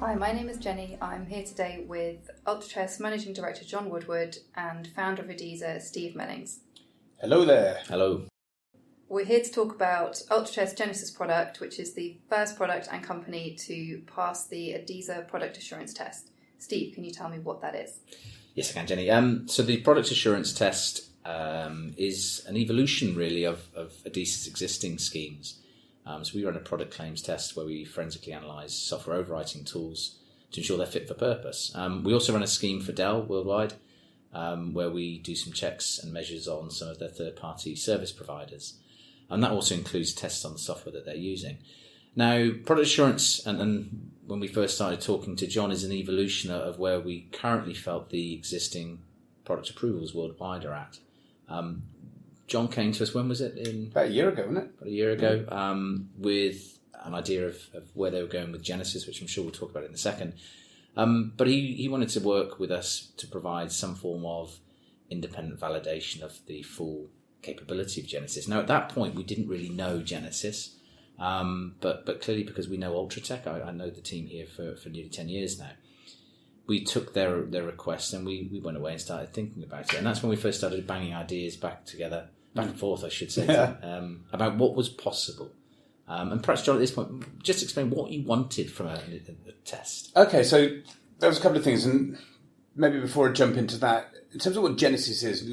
Hi, my name is Jenny. I'm here today with Ultratest Managing Director Jon Woodward and founder of ADISA, Steve Mellings. Hello there. Hello. We're here to talk about Ultratest Genesis product, which is the first product and company to pass the ADISA Product Assurance test. Steve, can you tell me what that is? Yes, I can, Jenny. So the Product Assurance test is an evolution, really, of ADISA's existing schemes. So we run a product claims test where we forensically analyse software overwriting tools to ensure they're fit for purpose. We also run a scheme for Dell worldwide where we do some checks and measures on some of their third-party service providers. And that also includes tests on the software that they're using. Now, product assurance, and when we first started talking to Jon, is an evolution of where we currently felt the existing product approvals worldwide are at. Jon came to us, when was it? About a year ago, wasn't it? About a year ago, with an idea of where they were going with Genesis, which I'm sure we'll talk about in a second. But he wanted to work with us to provide some form of independent validation of the full capability of Genesis. Now, at that point, we didn't really know Genesis, but clearly because we know Ultratech, I know the team here for nearly 10 years now, we took their request and we went away and started thinking about it. And that's when we first started banging ideas back and forth, I should say, about what was possible. And perhaps, Jon, at this point, just explain what you wanted from a test. Okay, so there was a couple of things, and maybe before I jump into that, in terms of what Genesis is,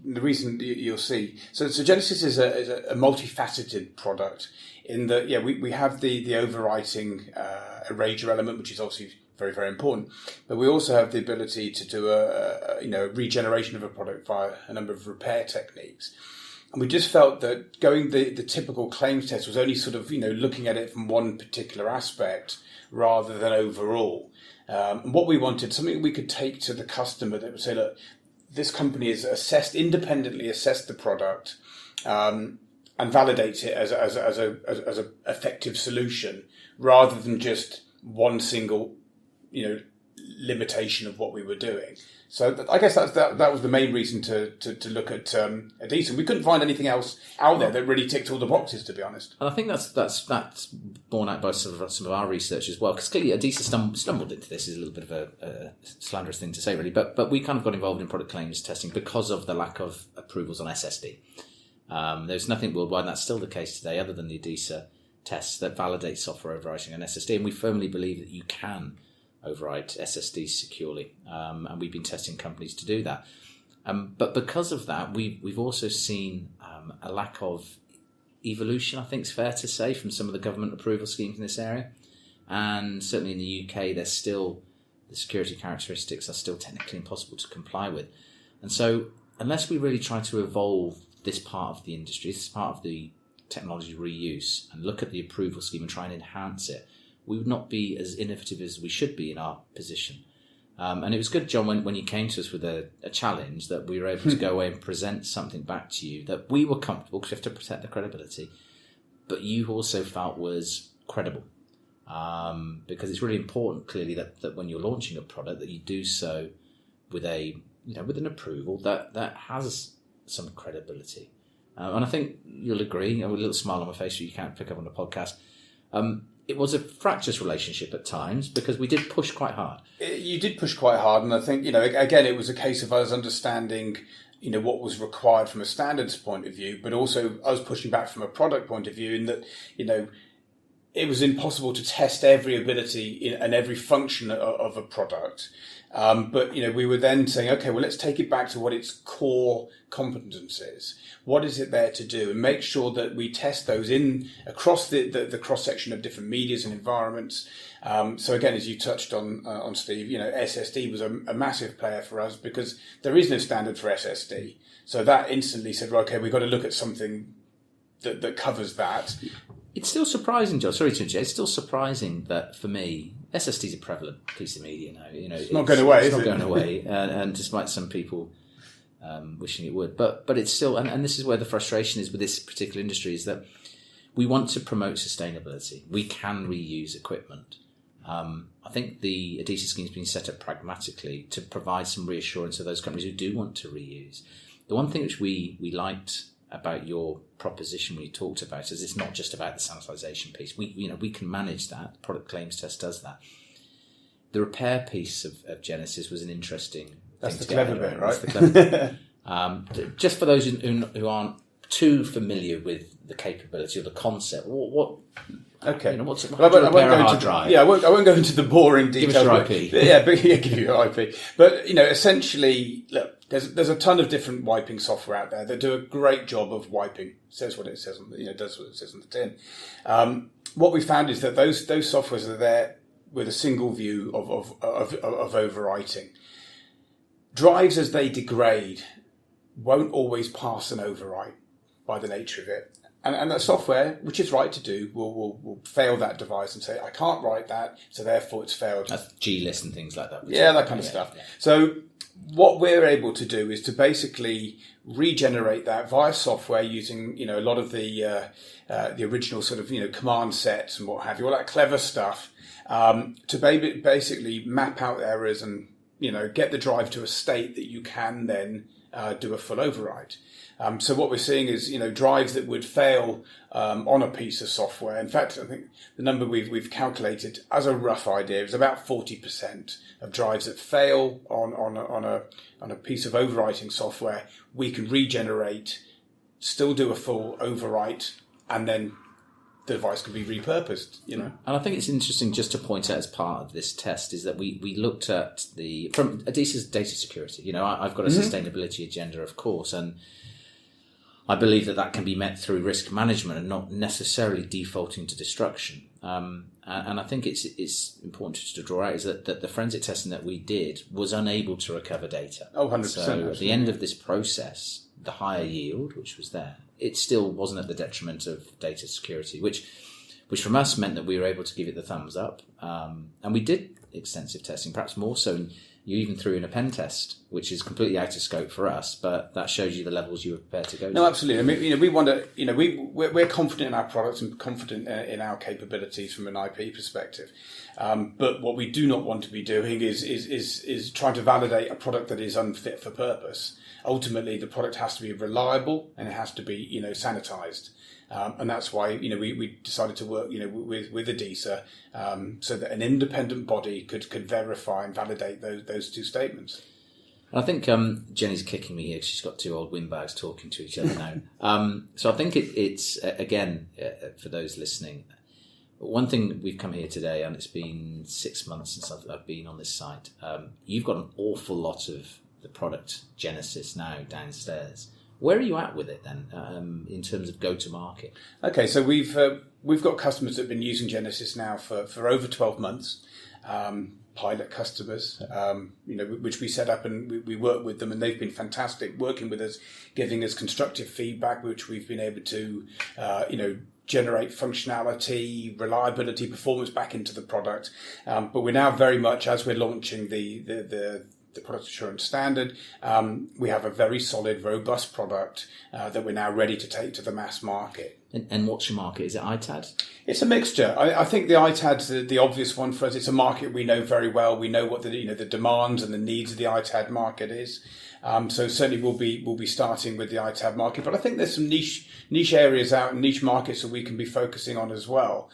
the reason you'll see. So Genesis is a multifaceted product in that, we have the overwriting erasure element, which is obviously very, very important. But we also have the ability to do a regeneration of a product via a number of repair techniques. And we just felt that going the typical claims test was only sort of, looking at it from one particular aspect rather than overall. And what we wanted, something we could take to the customer that would say, look, this company has independently assessed the product and validates it as a effective solution rather than just one single limitation of what we were doing. So I guess that was the main reason to look at ADISA. We couldn't find anything else out there that really ticked all the boxes, to be honest. And I think that's borne out by some of our research as well, because clearly ADISA stumbled into this. Is a little bit of a slanderous thing to say, really, but we kind of got involved in product claims testing because of the lack of approvals on SSD. There's nothing worldwide, and that's still the case today, other than the ADISA tests that validate software overwriting on SSD, and we firmly believe that you can overwrite SSDs securely, and we've been testing companies to do that. But because of that, we've also seen a lack of evolution, I think it's fair to say, from some of the government approval schemes in this area. And certainly in the UK, there's still, the security characteristics are still technically impossible to comply with. And so unless we really try to evolve this part of the industry, this part of the technology reuse, and look at the approval scheme and try and enhance it, we would not be as innovative as we should be in our position. And it was good, Jon, when you came to us with a challenge, that we were able to go away and present something back to you that we were comfortable, because we have to protect the credibility, but you also felt was credible. Because it's really important, clearly, that when you're launching a product, that you do so with with an approval that has some credibility. And I think you'll agree, with a little smile on my face, you can't pick up on the podcast. It was a fractious relationship at times because we did push quite hard. You did push quite hard, and I think, again, it was a case of us understanding, what was required from a standards point of view, but also us pushing back from a product point of view in that, it was impossible to test every ability and every function of a product. But we were then saying, okay, well, let's take it back to what its core competence is. What is it there to do? And make sure that we test those across the cross-section of different medias and environments. So again, as you touched on Steve, SSD was a massive player for us because there is no standard for SSD. So that instantly said, okay, we've got to look at something that covers that. It's still surprising, Joe. Sorry to interrupt. It's still surprising that, for me, SSD is a prevalent piece of media now. It's not going away. It's not going away, and despite some people wishing it would, but it's still. And this is where the frustration is with this particular industry: is that we want to promote sustainability. We can reuse equipment. I think the ADISA scheme has been set up pragmatically to provide some reassurance to those companies who do want to reuse. The one thing which we liked about your proposition when you talked about is it's not just about the sanitization piece. We can manage that. The product claims test does that. the repair piece of Genesis was an interesting. That's thing the clever bit, right? That's the clever bit. Just for those who aren't too familiar with the capability or the concept, what Okay. What's Well, I won't go into drive? Yeah, I won't go into the boring details. Give us your IP. Give you your IP. But essentially, look, there's a ton of different wiping software out there that do a great job of wiping. Says what it says on does what it says on the tin. What we found is that those softwares are there with a single view of overwriting. Drives, as they degrade, won't always pass an overwrite by the nature of it. And that software, which is right to do, will fail that device and say, I can't write that, so therefore it's failed. That's glist and things like that. Yeah, that kind of stuff. Yeah. So what we're able to do is to basically regenerate that via software using, a lot of the original sort of, command sets and what have you, all that clever stuff, to basically map out errors and, get the drive to a state that you can then do a full override. So what we're seeing is, drives that would fail on a piece of software. In fact, I think the number we've calculated as a rough idea is about 40% of drives that fail on a piece of overwriting software. We can regenerate, still do a full overwrite, and then the device can be repurposed. And I think it's interesting just to point out as part of this test is that we looked at from ADISA's data security. I've got a sustainability agenda, of course, and I believe that can be met through risk management and not necessarily defaulting to destruction. And I think it's important to draw out is that the forensic testing that we did was unable to recover data. Oh, 100%. So at the end of this process, the higher yield, which was there, it still wasn't at the detriment of data security, which from us meant that we were able to give it the thumbs up. And we did extensive testing, perhaps more so. You even threw in a pen test, which is completely out of scope for us, but that shows you the levels you were prepared to go to. No, absolutely. I mean, we want to, we're confident in our products and confident in our capabilities from an IP perspective. But what we do not want to be doing is trying to validate a product that is unfit for purpose. Ultimately, the product has to be reliable and it has to be, sanitized. And that's why, we decided to work, with ADISA, so that an independent body could verify and validate those two statements. I think Jenny's kicking me here because she's got two old windbags talking to each other now. So I think it's again, for those listening, one thing we've come here today, and it's been 6 months since I've been on this site. You've got an awful lot of the product Genesis now downstairs. Where are you at with it then, in terms of go-to-market? Okay, so we've got customers that have been using Genesis now for over 12 months, pilot customers, which we set up and we work with them, and they've been fantastic working with us, giving us constructive feedback, which we've been able to, generate functionality, reliability, performance back into the product. But we're now very much, as we're launching the product assurance standard, we have a very solid, robust product that we're now ready to take to the mass market. And what's your market? Is it ITAD? It's a mixture. I think the ITAD's the obvious one for us. It's a market we know very well. We know what the demands and the needs of the ITAD market is. So certainly we'll be starting with the ITAD market. But I think there's some niche areas out and niche markets that we can be focusing on as well,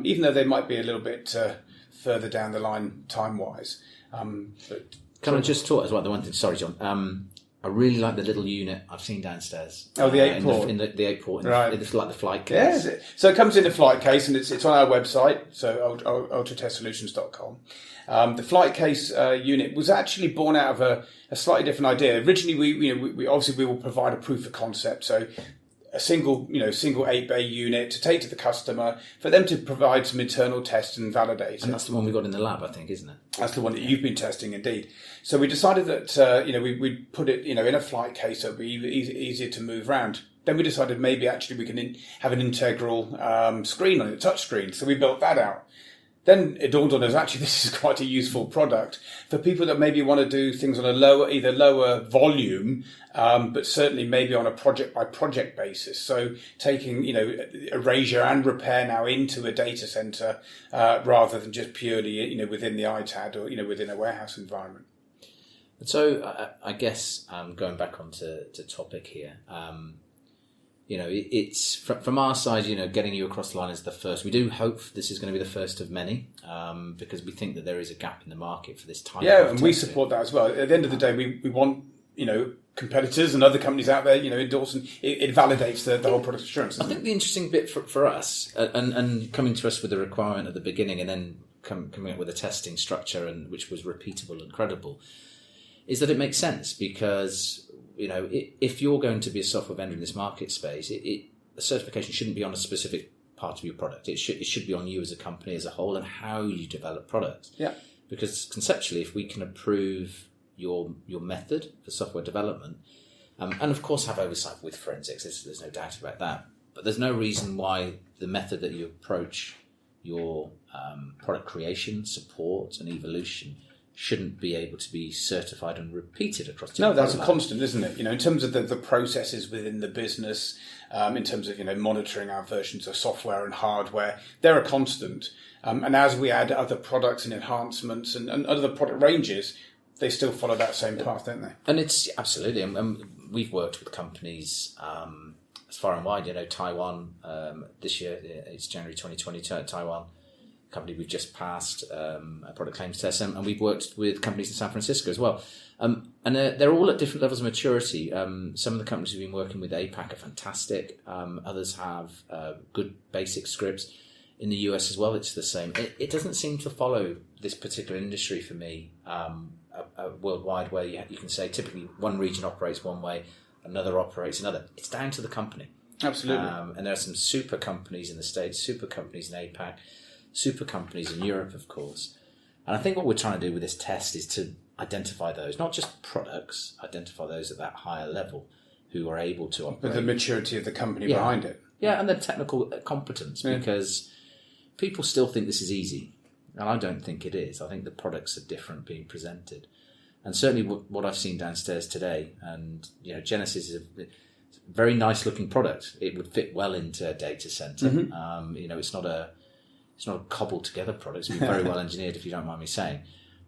even though they might be a little bit further down the line time-wise. Can I just talk as well? The one thing, sorry, John. I really like the little unit I've seen downstairs. Oh, the 8-port. In the 8-port. Right. It's like the flight case. Yeah, so it comes in a flight case, and it's on our website, so ultratestsolutions.com. The flight case unit was actually born out of a slightly different idea. Originally, we obviously will provide a proof of concept, so a single 8-bay unit to take to the customer for them to provide some internal tests and validate. And that's the one we got in the lab, I think, isn't it? That's the one that you've been testing, indeed. So we decided that we'd put it in a flight case so it'd be easier to move around. Then we decided maybe actually we can have an integral screen on it, touch screen. So we built that out. Then it dawned on us, actually, this is quite a useful product for people that maybe want to do things on a lower volume, but certainly maybe on a project by project basis. So taking, erasure and repair now into a data center, rather than just purely, within the ITAD or, within a warehouse environment. So I guess, going back onto topic here, it's from our side, getting you across the line is the first. We do hope this is going to be the first of many, because we think that there is a gap in the market for this type of testing. And we support that as well. At the end of the day, we want, competitors and other companies out there, endorsing. It validates the whole product assurance. I think the interesting bit for us, and coming to us with a requirement at the beginning and then coming up with a testing structure which was repeatable and credible, is that it makes sense because, if you're going to be a software vendor in this market space, a certification shouldn't be on a specific part of your product. It should be on you as a company as a whole and how you develop products. Yeah. Because conceptually, if we can approve your method for software development, and of course have oversight with forensics, there's no doubt about that. But there's no reason why the method that you approach your product creation, support, and evolution shouldn't be able to be certified and repeated across different No, that's a constant, isn't it? In terms of the processes within the business, in terms of monitoring our versions of software and hardware, they're a constant. And as we add other products and enhancements and other product ranges, they still follow that same path, don't they? And it's absolutely, and we've worked with companies as far and wide. Taiwan this year, it's January 2020. Taiwan company we've just passed a product claims test, and we've worked with companies in San Francisco as well. And they're all at different levels of maturity. Some of the companies we've been working with, APAC, are fantastic. Others have good basic scripts. In the US as well, it's the same. It doesn't seem to follow this particular industry for me worldwide, where you can say typically one region operates one way, another operates another. It's down to the company. Absolutely. And there are some super companies in the States, super companies in APAC, super companies in Europe, of course. And I think what we're trying to do with this test is to identify those, not just products, identify those at that higher level who are able to operate. But the maturity of the company behind it. Yeah, and the technical competence, because people still think this is easy. And I don't think it is. I think the products are different being presented. And certainly what I've seen downstairs today, and Genesis is a very nice looking product. It would fit well into a data center. Mm-hmm. It's not a cobbled together product. It's very well engineered, if you don't mind me saying.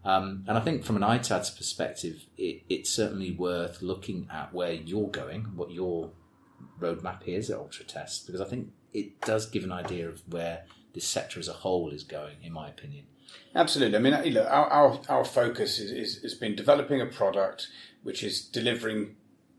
And I think from an ITAD's perspective, it's certainly worth looking at where you're going, what your roadmap is at Ultratest, because I think it does give an idea of where this sector as a whole is going, in my opinion. Absolutely. I mean, our focus has been developing a product which is delivering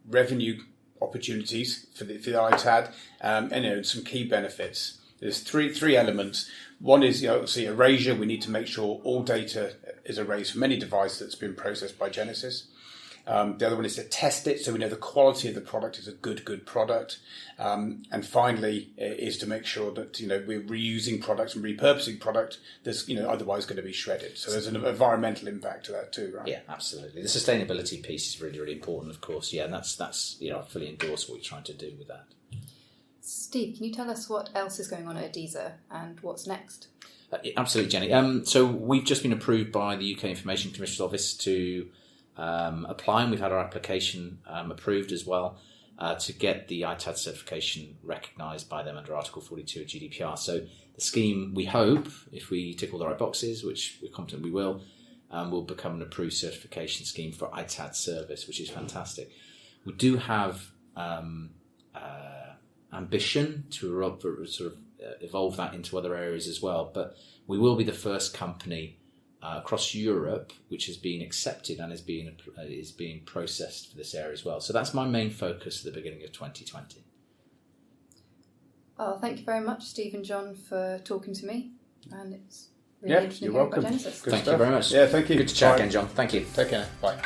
revenue opportunities for the ITAD, and some key benefits. There's three elements. One is obviously erasure. We need to make sure all data is erased from any device that's been processed by Genesis. The other one is to test it, so we know the quality of the product is a good product. And finally, is to make sure that we're reusing products and repurposing product that's otherwise going to be shredded. So there's an environmental impact to that too, right? Yeah, absolutely. The sustainability piece is really, really important, of course. Yeah, and that's I fully endorse what you're trying to do with that. Steve, can you tell us what else is going on at ADISA and what's next? Absolutely, Jenny. So we've just been approved by the UK Information Commissioner's Office to apply, and we've had our application approved as well to get the ITAD certification recognised by them under Article 42 of GDPR. So the scheme, we hope, if we tick all the right boxes, which we're confident we will become an approved certification scheme for ITAD service, which is fantastic. We do have ambition to sort of evolve that into other areas as well, but we will be the first company across Europe which has been accepted and is being processed for this area as well. So that's my main focus at the beginning of 2020. Well, thank you very much, Steve and Jon, for talking to me, and it's really interesting you're hearing welcome. about Genesis. Thank you very much. Yeah, thank you. Good to chat again, Jon. Thank you. Take care. Bye.